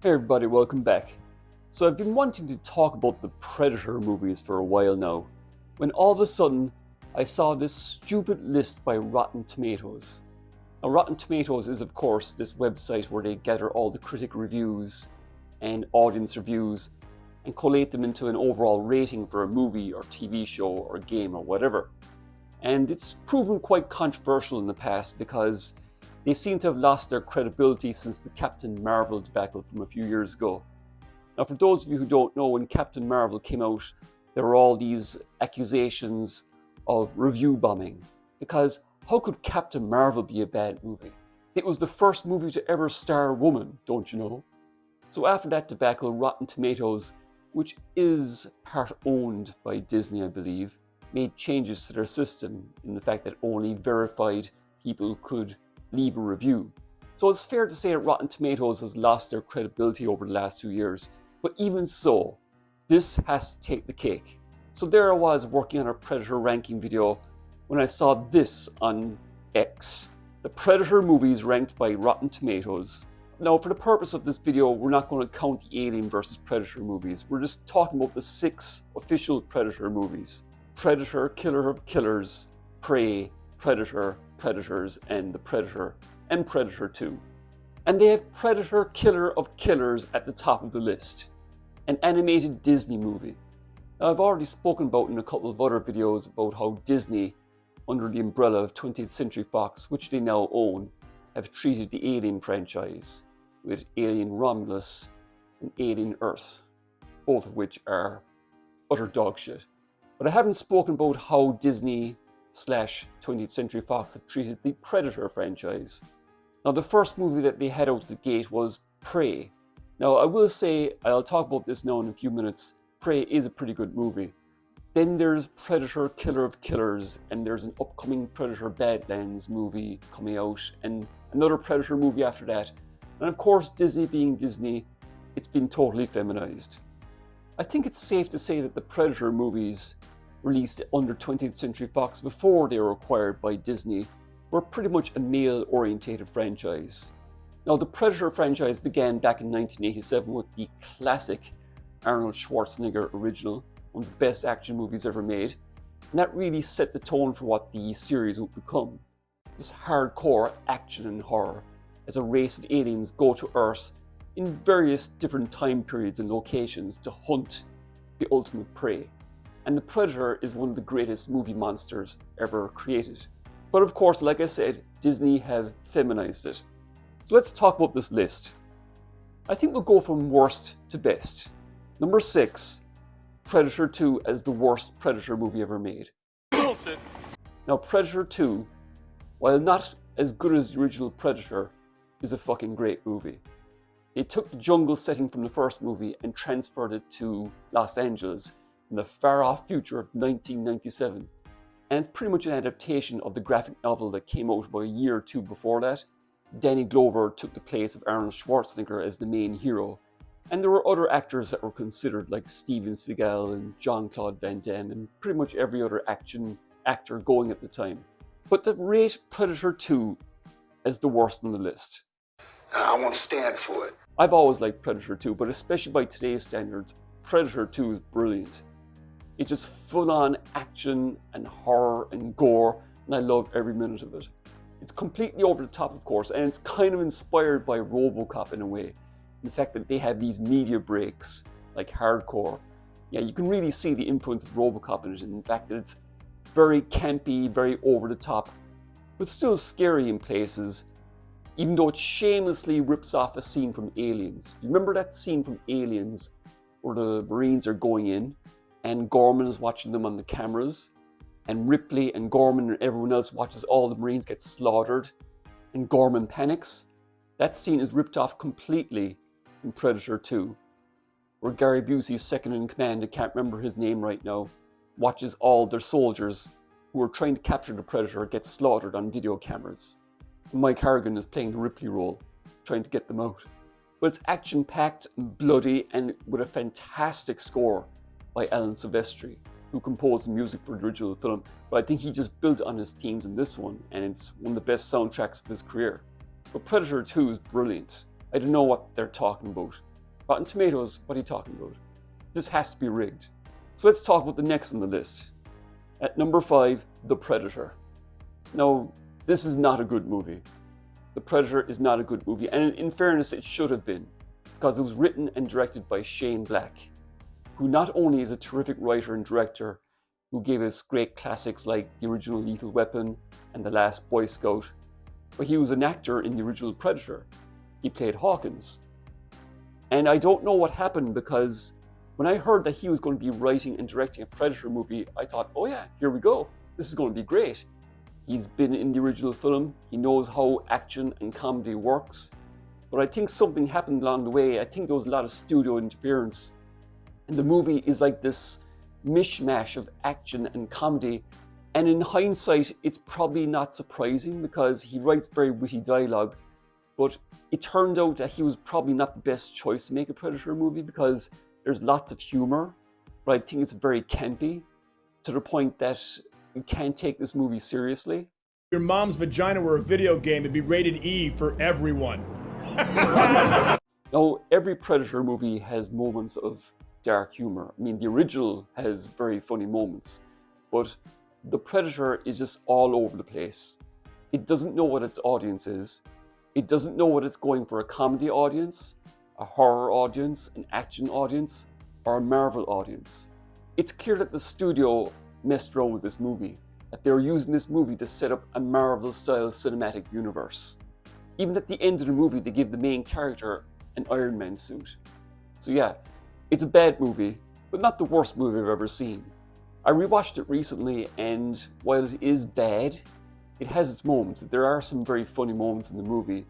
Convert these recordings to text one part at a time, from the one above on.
Hey everybody, welcome back. So I've been wanting to talk about the Predator movies for a while now, when all of a sudden I saw this stupid list by Rotten Tomatoes. Now Rotten Tomatoes is of course this website where they gather all the critic reviews and audience reviews and collate them into an overall rating for a movie or TV show or game or whatever. And it's proven quite controversial in the past because they seem to have lost their credibility since the Captain Marvel debacle from a few years ago. Now, for those of you who don't know, when Captain Marvel came out, there were all these accusations of review bombing. Because how could Captain Marvel be a bad movie? It was the first movie to ever star a woman, don't you know? So after that debacle, Rotten Tomatoes, which is part owned by Disney, I believe, made changes to their system in the fact that only verified people could leave a review. So it's fair to say that Rotten Tomatoes has lost their credibility over the last 2 years, but even so, this has to take the cake. So there I was working on a Predator ranking video when I saw this on X. The Predator movies ranked by Rotten Tomatoes. Now for the purpose of this video, we're not going to count the Alien vs Predator movies, we're just talking about the 6 official Predator movies. Predator, Killer of Killers, Prey, Predator, Predators, and The Predator, and Predator 2. And they have Predator, Killer of Killers at the top of the list, an animated Disney movie. Now, I've already spoken about in a couple of other videos about how Disney, under the umbrella of 20th Century Fox, which they now own, have treated the Alien franchise with Alien Romulus and Alien Earth, both of which are utter dog shit. But I haven't spoken about how Disney / 20th Century Fox have treated the Predator franchise. Now the first movie that they had out of the gate was Prey. Now I will say, I'll talk about this now in a few minutes, Prey is a pretty good movie. Then there's Predator, Killer of Killers, and there's an upcoming Predator Badlands movie coming out, and another Predator movie after that. And of course, Disney being Disney, it's been totally feminized. I think it's safe to say that the Predator movies released under 20th Century Fox before they were acquired by Disney were pretty much a male-orientated franchise. Now the Predator franchise began back in 1987 with the classic Arnold Schwarzenegger original, one of the best action movies ever made, and that really set the tone for what the series would become. Just hardcore action and horror as a race of aliens go to Earth in various different time periods and locations to hunt the ultimate prey. And the Predator is one of the greatest movie monsters ever created. But of course, like I said, Disney have feminized it. So let's talk about this list. I think we'll go from worst to best. Number 6, Predator 2 as the worst Predator movie ever made. Bullshit. Now Predator 2, while not as good as the original Predator, is a fucking great movie. They took the jungle setting from the first movie and transferred it to Los Angeles in the far-off future of 1997. And it's pretty much an adaptation of the graphic novel that came out about a year or two before that. Danny Glover took the place of Arnold Schwarzenegger as the main hero. And there were other actors that were considered, like Steven Seagal and Jean-Claude Van Damme and pretty much every other action actor going at the time. But to rate Predator 2 as the worst on the list, I won't stand for it. I've always liked Predator 2, but especially by today's standards, Predator 2 is brilliant. It's just full-on action and horror and gore, and I love every minute of it. It's completely over the top, of course, and it's kind of inspired by RoboCop in a way. The fact that they have these media breaks, like hardcore. Yeah, you can really see the influence of RoboCop in it, and the fact that it's very campy, very over the top, but still scary in places, even though it shamelessly rips off a scene from Aliens. Do you remember that scene from Aliens where the Marines are going in and Gorman is watching them on the cameras, and Ripley and Gorman and everyone else watches all the Marines get slaughtered, and Gorman panics? That scene is ripped off completely in Predator 2, where Gary Busey's second in command, I can't remember his name right now, watches all their soldiers who are trying to capture the Predator get slaughtered on video cameras. And Mike Harrigan is playing the Ripley role, trying to get them out. But it's action-packed and bloody and with a fantastic score by Alan Silvestri, who composed the music for the original film, but I think he just built on his themes in this one, and it's one of the best soundtracks of his career. But Predator 2 is brilliant. I don't know what they're talking about. Rotten Tomatoes, what are you talking about? This has to be rigged. So let's talk about the next on the list. At number 5, The Predator. Now, this is not a good movie. The Predator is not a good movie, and in fairness, it should have been, because it was written and directed by Shane Black, who not only is a terrific writer and director, who gave us great classics like the original Lethal Weapon and The Last Boy Scout, but he was an actor in the original Predator. He played Hawkins. And I don't know what happened, because when I heard that he was going to be writing and directing a Predator movie, I thought, oh yeah, here we go. This is going to be great. He's been in the original film. He knows how action and comedy works. But I think something happened along the way. I think there was a lot of studio interference. And the movie is like this mishmash of action and comedy. And in hindsight, it's probably not surprising because he writes very witty dialogue. But it turned out that he was probably not the best choice to make a Predator movie because there's lots of humor. But I think it's very campy to the point that you can't take this movie seriously. Your mom's vagina were a video game, it'd be rated E for everyone. Now, every Predator movie has moments of dark humor. I mean, the original has very funny moments, but the Predator is just all over the place. It doesn't know what its audience is. It doesn't know what it's going for: a comedy audience, a horror audience, an action audience, or a Marvel audience. It's clear that the studio messed around with this movie, that they were using this movie to set up a Marvel-style cinematic universe. Even at the end of the movie, they give the main character an Iron Man suit. So yeah, it's a bad movie, but not the worst movie I've ever seen. I rewatched it recently, and while it is bad, it has its moments. There are some very funny moments in the movie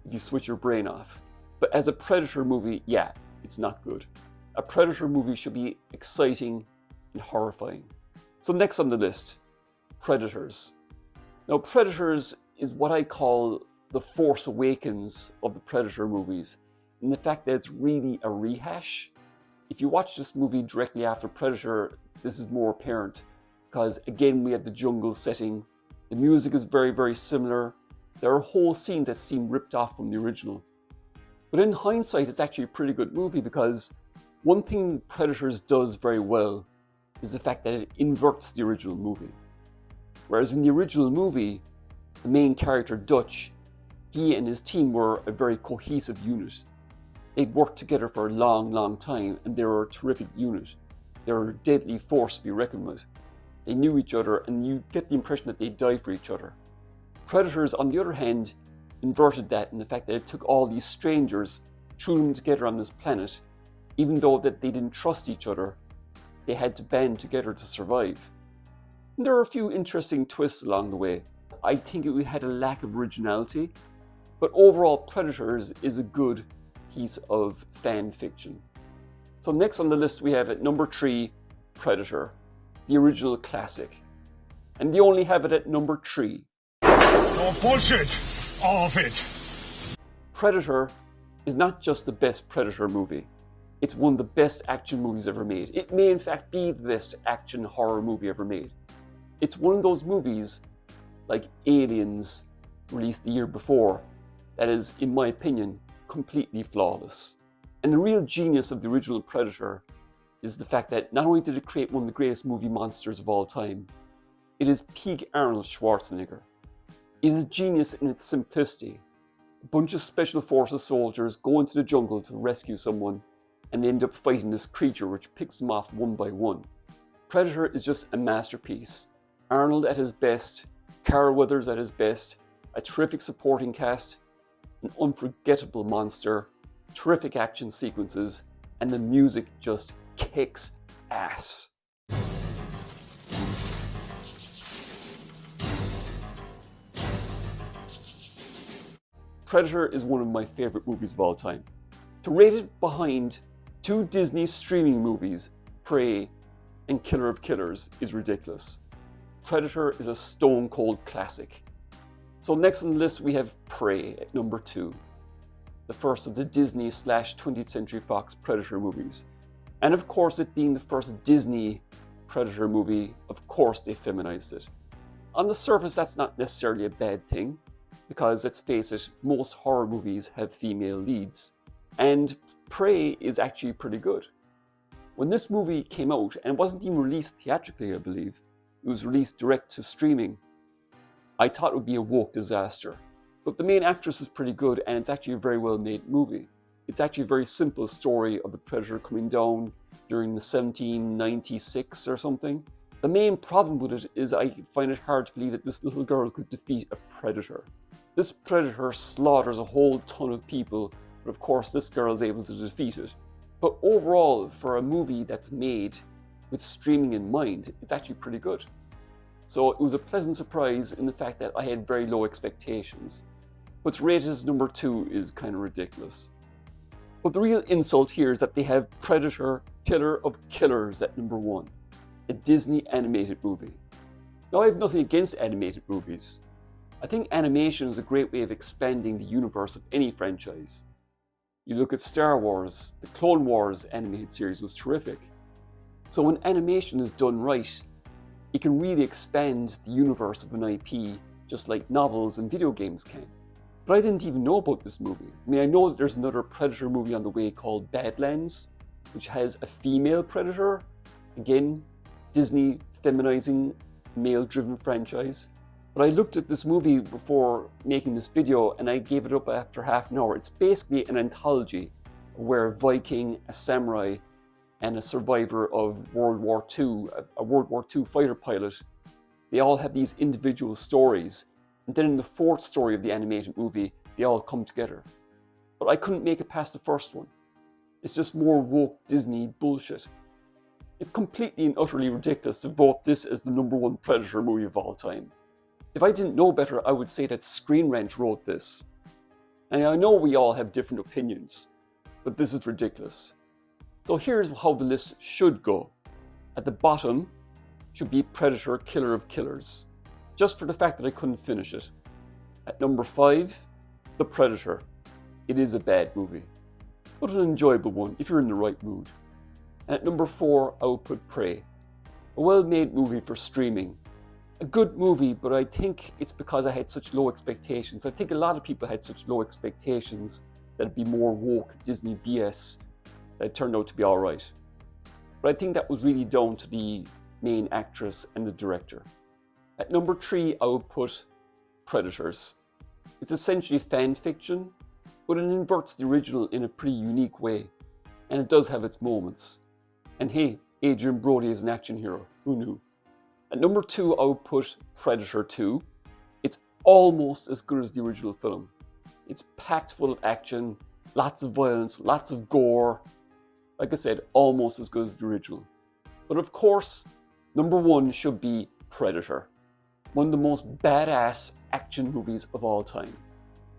if you switch your brain off. But as a Predator movie, yeah, it's not good. A Predator movie should be exciting and horrifying. So next on the list, Predators. Now, Predators is what I call the Force Awakens of the Predator movies, in the fact that it's really a rehash. If you watch this movie directly after Predator, this is more apparent, because again, we have the jungle setting. The music is very, very similar. There are whole scenes that seem ripped off from the original. But in hindsight, it's actually a pretty good movie, because one thing Predators does very well is the fact that it inverts the original movie. Whereas in the original movie, the main character, Dutch, he and his team were a very cohesive unit. They'd worked together for a long, long time, and they were a terrific unit. They were a deadly force to be reckoned with. They knew each other, and you get the impression that they'd die for each other. Predators, on the other hand, inverted that in the fact that it took all these strangers, threw them together on this planet, even though that they didn't trust each other. They had to band together to survive. And there are a few interesting twists along the way. I think it had a lack of originality, but overall Predators is a good piece of fan fiction. So next on the list we have at number 3, Predator, the original classic. And they only have it at number 3. It's all bullshit, all of it. Predator is not just the best Predator movie. It's one of the best action movies ever made. It may in fact be the best action horror movie ever made. It's one of those movies, like Aliens, released the year before, that is, in my opinion, completely flawless. And the real genius of the original Predator is the fact that not only did it create one of the greatest movie monsters of all time, it is peak Arnold Schwarzenegger. It is genius in its simplicity. A bunch of special forces soldiers go into the jungle to rescue someone, and they end up fighting this creature which picks them off one by one. Predator is just a masterpiece. Arnold at his best, Carl Weathers at his best, a terrific supporting cast, an unforgettable monster, terrific action sequences, and the music just kicks ass. Predator is one of my favorite movies of all time. To rate it behind 2 Disney streaming movies, Prey and Killer of Killers, is ridiculous. Predator is a stone cold classic. So next on the list we have Prey at number 2, the first of the Disney/20th Century Fox Predator movies. And of course, it being the first Disney Predator movie, of course they feminized it. On the surface, that's not necessarily a bad thing, because let's face it, most horror movies have female leads. And Prey is actually pretty good. When this movie came out, and it wasn't even released theatrically, I believe, it was released direct to streaming, I thought it would be a woke disaster. But the main actress is pretty good, and it's actually a very well made movie. It's actually a very simple story of the Predator coming down during the 1796 or something. The main problem with it is I find it hard to believe that this little girl could defeat a predator. This predator slaughters a whole ton of people, but of course this girl is able to defeat it. But overall, for a movie that's made with streaming in mind, it's actually pretty good. So it was a pleasant surprise in the fact that I had very low expectations. But to rate it as number 2 is kind of ridiculous. But the real insult here is that they have Predator, Killer of Killers at number 1, a Disney animated movie. Now I have nothing against animated movies. I think animation is a great way of expanding the universe of any franchise. You look at Star Wars, the Clone Wars animated series was terrific. So when animation is done right, it can really expand the universe of an IP, just like novels and video games can. But I didn't even know about this movie. I mean, I know that there's another Predator movie on the way called Badlands, which has a female Predator. Again, Disney feminizing male-driven franchise. But I looked at this movie before making this video and I gave it up after half an hour. It's basically an anthology where a Viking, a samurai, and a survivor of World War II, a World War II fighter pilot, they all have these individual stories. And then in the 4th story of the animated movie, they all come together. But I couldn't make it past the first one. It's just more woke Disney bullshit. It's completely and utterly ridiculous to vote this as the number 1 Predator movie of all time. If I didn't know better, I would say that Screen Rant wrote this. And I know we all have different opinions, but this is ridiculous. So here's how the list should go. At the bottom should be Predator, Killer of Killers, just for the fact that I couldn't finish it. At number 5, The Predator. It is a bad movie, but an enjoyable one if you're in the right mood. And at number 4, I would put Prey. A well-made movie for streaming. A good movie, but I think it's because I had such low expectations. I think a lot of people had such low expectations that it'd be more woke Disney BS that it turned out to be alright. But I think that was really down to the main actress and the director. At number 3, I would put Predators. It's essentially fan fiction, but it inverts the original in a pretty unique way, and it does have its moments. And hey, Adrian Brody is an action hero, who knew? At number 2, I would put Predator 2. It's almost as good as the original film. It's packed full of action, lots of violence, lots of gore. Like I said, almost as good as the original. But of course, number 1 should be Predator. One of the most badass action movies of all time.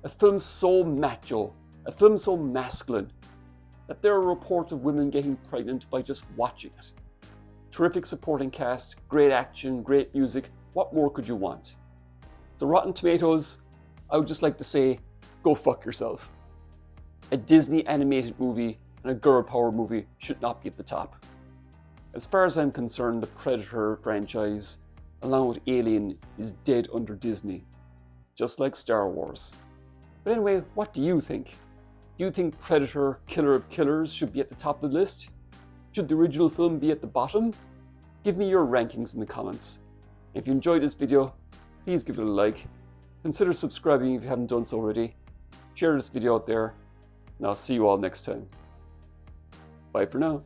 A film so macho, a film so masculine, that there are reports of women getting pregnant by just watching it. Terrific supporting cast, great action, great music. What more could you want? So Rotten Tomatoes, I would just like to say, go fuck yourself. A Disney animated movie and a girl power movie should not be at the top. As far as I'm concerned, the Predator franchise, along with Alien, is dead under Disney. Just like Star Wars. But anyway, what do you think? Do you think Predator, Killer of Killers should be at the top of the list? Should the original film be at the bottom? Give me your rankings in the comments. If you enjoyed this video, please give it a like. Consider subscribing if you haven't done so already. Share this video out there, and I'll see you all next time. Bye for now.